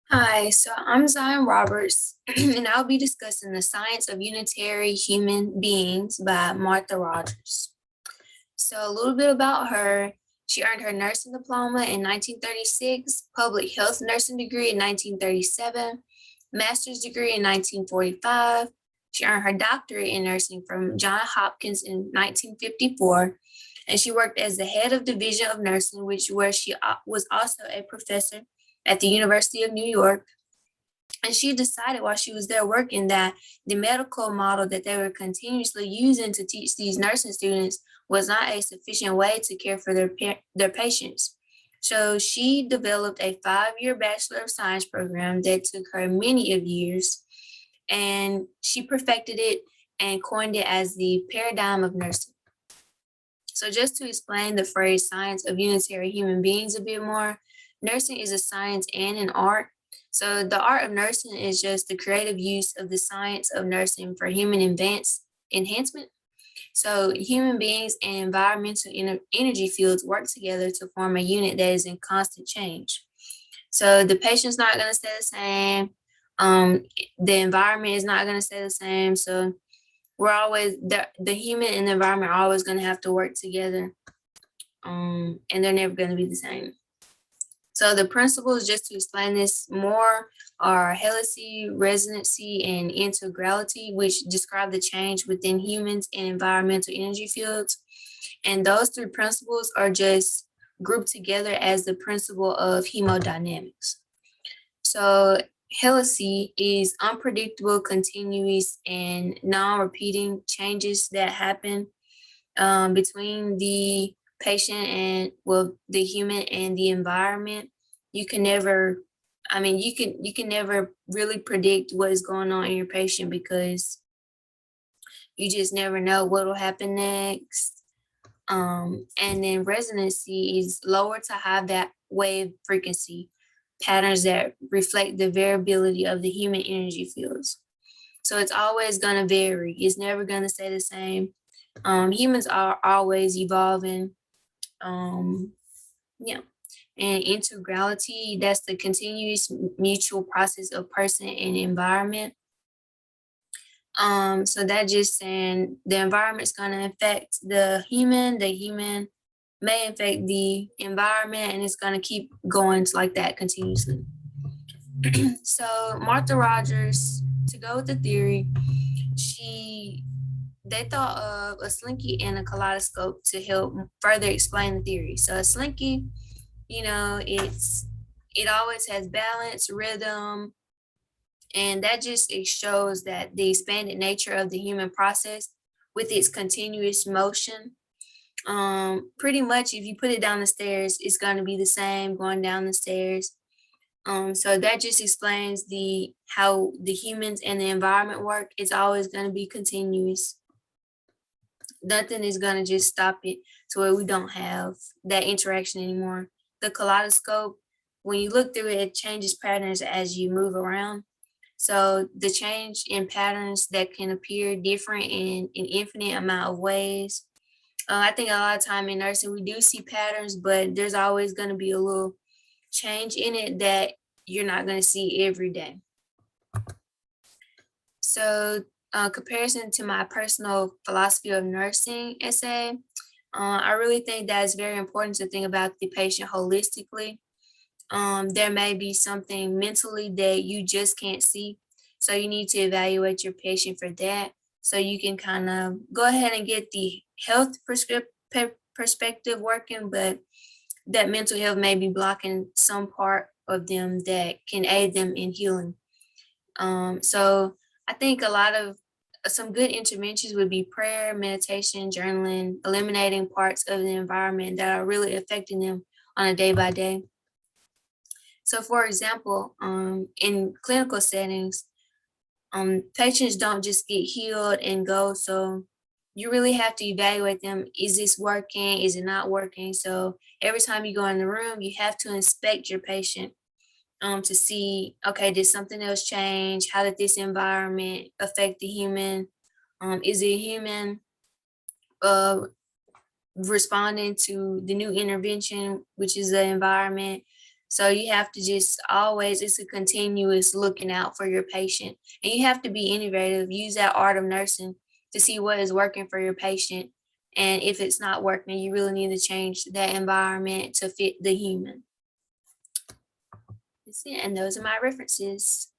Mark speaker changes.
Speaker 1: Hi, so I'm Zion Roberts, and I'll be discussing The Science of Unitary Human Beings by Martha Rogers. So, a little bit about her. She earned her nursing diploma in 1936, public health nursing degree in 1937, master's degree in 1945. She earned her doctorate in nursing from Johns Hopkins in 1954, and she worked as the head of division of nursing, where she was also a professor at the University of New York. And she decided while she was there working that the medical model that they were continuously using to teach these nursing students was not a sufficient way to care for their patients. So she developed a 5-year Bachelor of Science program that took her many of years, and she perfected it and coined it as the paradigm of nursing. So just to explain the phrase science of unitary human beings a bit more, nursing is a science and an art. So the art of nursing is just the creative use of the science of nursing for human enhancement. So human beings and environmental energy fields work together to form a unit that is in constant change. So the patient's not going to stay the same. The environment is not going to stay the same. So we're always the human and the environment are always going to have to work together, and they're never going to be the same. So the principles, just to explain this more, are helicity, resonancy, and integrality, which describe the change within humans and environmental energy fields. And those three principles are just grouped together as the principle of hemodynamics. So helicity is unpredictable, continuous, and non-repeating changes that happen between the patient and the human and the environment. You can never, you can never really predict what is going on in your patient because you just never know what will happen next. And then resonancy is lower to high that wave frequency patterns that reflect the variability of the human energy fields. So it's always going to vary. It's never going to stay the same. Humans are always evolving. Yeah. And integrality, that's the continuous mutual process of person and environment. So that just saying the environment's gonna affect the human may affect the environment, and it's gonna keep going like that continuously. So Martha Rogers, to go with the theory, she they thought of a slinky and a kaleidoscope to help further explain the theory. So a slinky, it always has balance, rhythm, and that just it shows that the expanded nature of the human process with its continuous motion. Pretty much if you put it down the stairs, it's going to be the same going down the stairs. So that just explains the how the humans and the environment work. It's always going to be continuous. Nothing is going to just stop it to where we don't have that interaction anymore. The kaleidoscope, when you look through it, it changes patterns as you move around. So the change in patterns that can appear different in an infinite amount of ways. I think a lot of time in nursing we do see patterns, but there's always going to be a little change in it that you're not going to see every day. So, comparison to my personal philosophy of nursing essay, I really think that it's very important to think about the patient holistically. There may be something mentally that you just can't see. So you need to evaluate your patient for that. So you can kind of go ahead and get the health perspective working, but that mental health may be blocking some part of them that can aid them in healing. So I think a lot of some good interventions would be prayer, meditation, journaling, eliminating parts of the environment that are really affecting them on a day by day. So, for example, in clinical settings, patients don't just get healed and go. So, you really have to evaluate them. Is this working? Is it not working? So, every time you go in the room, you have to inspect your patient to see, okay, did something else change? How did this environment affect the human? Is it human responding to the new intervention, which is the environment? So you have to just always, it's a continuous looking out for your patient. And you have to be innovative, use that art of nursing to see what is working for your patient. And if it's not working, you really need to change that environment to fit the human. That's it. And those are my references.